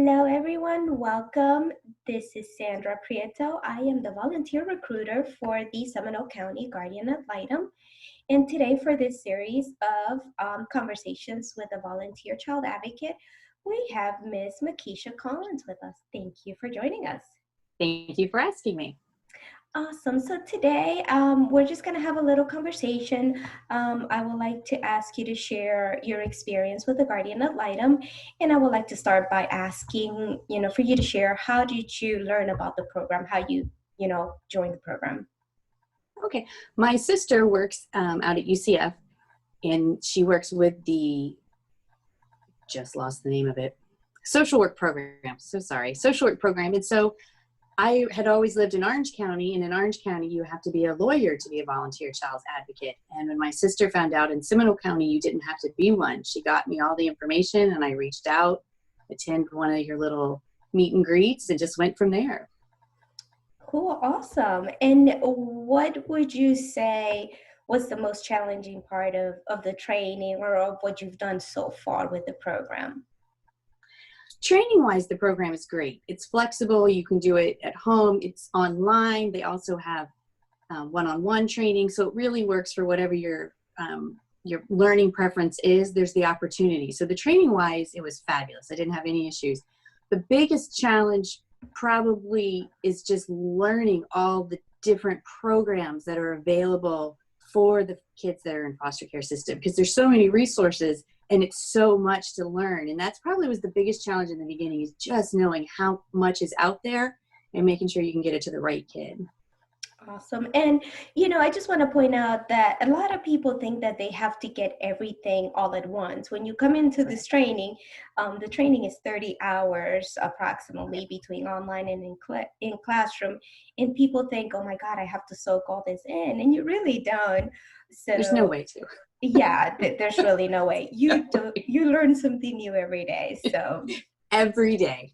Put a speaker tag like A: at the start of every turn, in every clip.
A: Hello, everyone. Welcome. This is Sandra Prieto. I am the volunteer recruiter for the Seminole County Guardian Ad Litem. And today, for this series of conversations with a volunteer child advocate, we have Ms. Makeesha Collins with us. Thank you for joining us.
B: Thank you for asking me.
A: Awesome. So today, we're just going to have a little conversation. I would like to ask you to share your experience with the Guardian Ad Litem. And I would like to start by asking, for you to share, how did you learn about the program? How you joined the program?
B: Okay. My sister works out at UCF, and she works with just lost the name of it, social work program. So sorry, social work program. And so I had always lived in Orange County, and in Orange County, you have to be a lawyer to be a volunteer child advocate. And when my sister found out in Seminole County, you didn't have to be one, she got me all the information, and I reached out, attended one of your little meet and greets, and just went from there.
A: Cool. Awesome. And what would you say was the most challenging part of the training or of what you've done so far with the program?
B: Training-wise, the program is great. It's flexible. You can do it at home. It's online. They also have one-on-one training, so it really works for whatever your learning preference is. There's the opportunity. So the training-wise, it was fabulous. I didn't have any issues. The biggest challenge probably is just learning all the different programs that are available for the kids that are in foster care system, because there's so many resources and it's so much to learn. And that's probably was the biggest challenge in the beginning, is just knowing how much is out there and making sure you can get it to the right kid.
A: Awesome. And, I just want to point out that a lot of people think that they have to get everything all at once. When you come into this training, the training is 30 hours approximately between online and in classroom. And people think, oh my God, I have to soak all this in. And you really don't. So
B: there's no way to.
A: Yeah, there's really no way. You learn something new every day. So
B: every day.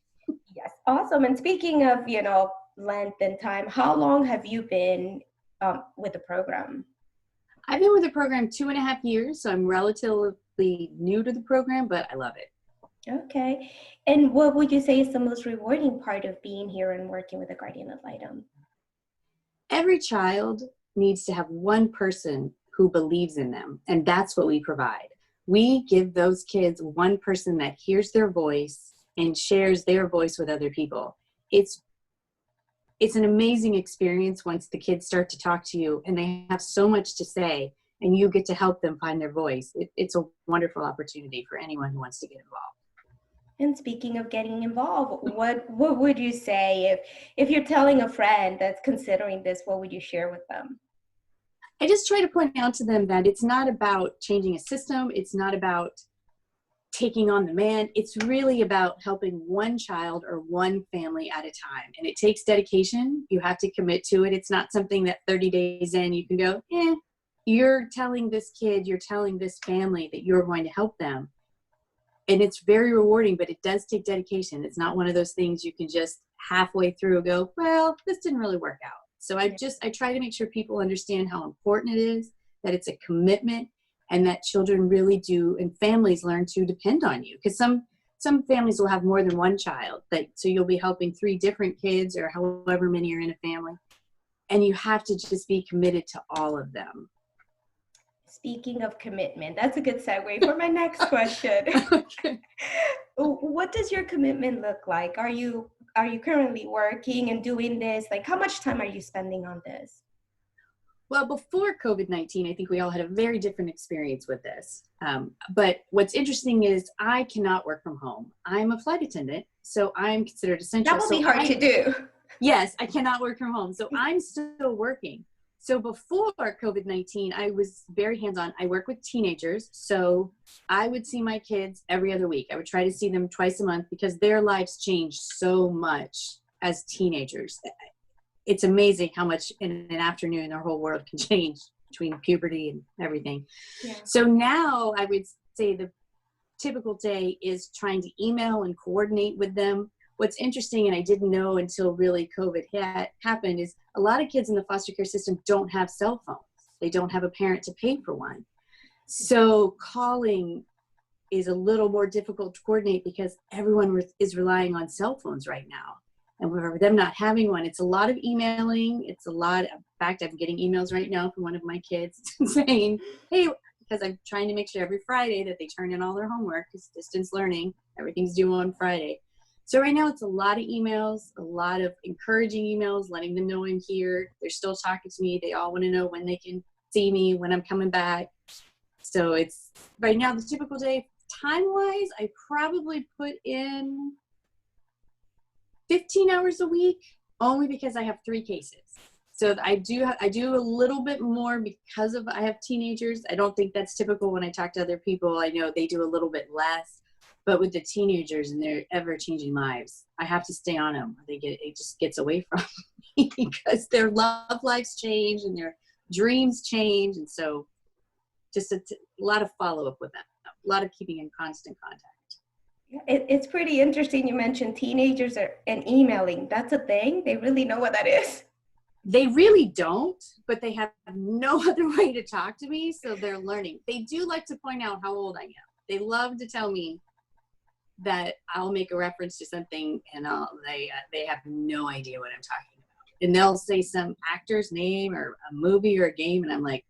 A: Yes. Awesome. And speaking of, length and time, how long have you been with the program?
B: I've been with the program 2.5 years, so I'm relatively new to the program, but I love it.
A: Okay. And what would you say is the most rewarding part of being here and working with the Guardian Ad Litem?
B: Every child needs to have one person who believes in them, and that's what we provide. We give those kids one person that hears their voice and shares their voice with other people. It's an amazing experience once the kids start to talk to you and they have so much to say and you get to help them find their voice. It's a wonderful opportunity for anyone who wants to get involved.
A: And speaking of getting involved, what would you say if you're telling a friend that's considering this, what would you share with them?
B: I just try to point out to them that it's not about changing a system. It's not about taking on the man. It's really about helping one child or one family at a time. And it takes dedication. You have to commit to it. It's not something that 30 days in you can go, you're telling this kid, you're telling this family that you're going to help them. And it's very rewarding, but it does take dedication. It's not one of those things you can just halfway through go, well, this didn't really work out. So I try to make sure people understand how important it is, that it's a commitment, and that children really do, and families learn to depend on you. Because some families will have more than one child, so you'll be helping 3 different kids or however many are in a family. And you have to just be committed to all of them.
A: Speaking of commitment, that's a good segue for my next question.
B: Okay.
A: What does your commitment look like? Are you currently working and doing this? Like, how much time are you spending on this?
B: Well, before COVID-19, I think we all had a very different experience with this. But what's interesting is I cannot work from home. I'm a flight attendant, so I'm considered essential.
A: That will be hard to do.
B: Yes, I cannot work from home. So I'm still working. So before COVID-19, I was very hands-on. I work with teenagers. So I would see my kids every other week. I would try to see them twice a month because their lives change so much as teenagers. It's amazing how much in an afternoon their whole world can change between puberty and everything. Yeah. So now I would say the typical day is trying to email and coordinate with them. What's interesting, and I didn't know until really COVID happened, is a lot of kids in the foster care system don't have cell phones. They don't have a parent to pay for one. So calling is a little more difficult to coordinate because everyone is relying on cell phones right now. And for them not having one, it's a lot of emailing. It's a lot. In fact, I'm getting emails right now from one of my kids saying, hey, because I'm trying to make sure every Friday that they turn in all their homework, because distance learning, everything's due on Friday. So right now it's a lot of emails, a lot of encouraging emails, letting them know I'm here. They're still talking to me. They all want to know when they can see me, when I'm coming back. So it's right now the typical day. Time-wise, I probably put in 15 hours a week, only because I have 3 cases. So I do a little bit more because of I have teenagers. I don't think that's typical when I talk to other people. I know they do a little bit less. But with the teenagers and their ever-changing lives, I have to stay on them. It just gets away from me because their love lives change and their dreams change. And so just a lot of follow-up with them, a lot of keeping in constant contact.
A: It's pretty interesting you mentioned teenagers and emailing. That's a thing? They really know what that is?
B: They really don't, but they have no other way to talk to me, so they're learning. They do like to point out how old I am. They love to tell me that I'll make a reference to something and they have no idea what I'm talking about. And they'll say some actor's name or a movie or a game, and I'm like,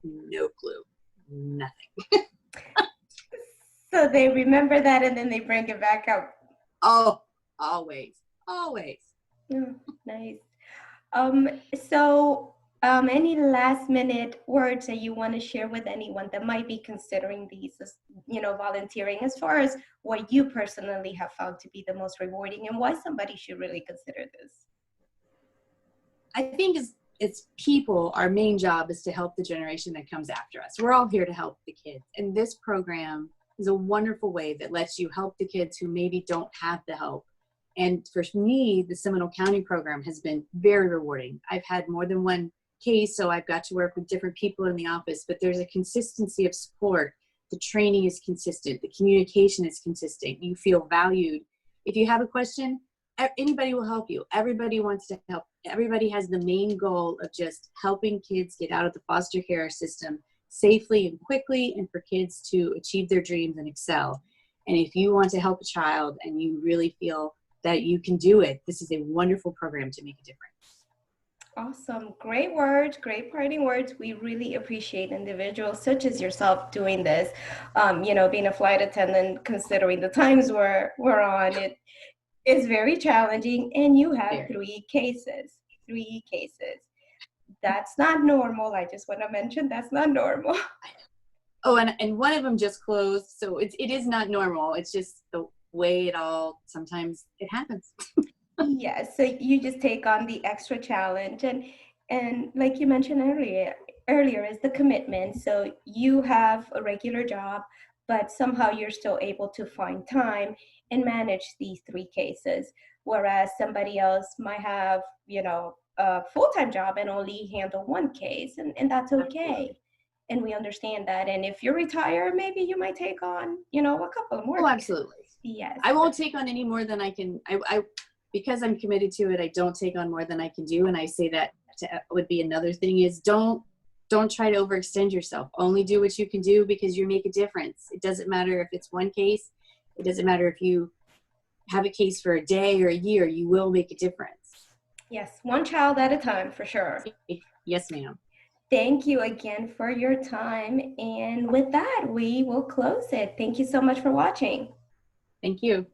B: no clue, nothing.
A: So they remember that and then they bring it back up.
B: Oh, always.
A: Oh, nice. Any last minute words that you want to share with anyone that might be considering these, as, volunteering, as far as what you personally have found to be the most rewarding and why somebody should really consider this?
B: I think it's people, our main job is to help the generation that comes after us. We're all here to help the kids. And this program is a wonderful way that lets you help the kids who maybe don't have the help. And for me, the Seminole County program has been very rewarding. I've had more than one case, so I've got to work with different people in the office, but there's a consistency of support. The training is consistent. The communication is consistent. You feel valued. If you have a question, anybody will help you. Everybody wants to help. Everybody has the main goal of just helping kids get out of the foster care system safely and quickly, and for kids to achieve their dreams and excel. And if you want to help a child and you really feel that you can do it, this is a wonderful program to make a difference.
A: Awesome. Great words, great parting words. We really appreciate individuals such as yourself doing this. Being a flight attendant, considering the times we're on, it is very challenging. And you have 3 cases. 3 cases. That's not normal. I just want to mention that's not normal.
B: Oh, and one of them just closed. So it is not normal. It's just the way it all, sometimes it happens.
A: Yes, so you just take on the extra challenge, and like you mentioned earlier is the commitment. So you have a regular job, but somehow you're still able to find time and manage these 3 cases, whereas somebody else might have, a full-time job and only handle 1 case, and that's okay.
B: Absolutely.
A: And we understand that. And if you're retired, maybe you might take on, a couple more.
B: Oh, absolutely.
A: Yes.
B: I won't take on any more than I can. I because I'm committed to it, I don't take on more than I can do. And I say that would be another thing is don't try to overextend yourself. Only do what you can do because you make a difference. It doesn't matter if it's 1 case. It doesn't matter if you have a case for a day or a year, you will make a difference.
A: Yes, 1 child at a time, for sure.
B: Yes, ma'am.
A: Thank you again for your time. And with that, we will close it. Thank you so much for watching.
B: Thank you.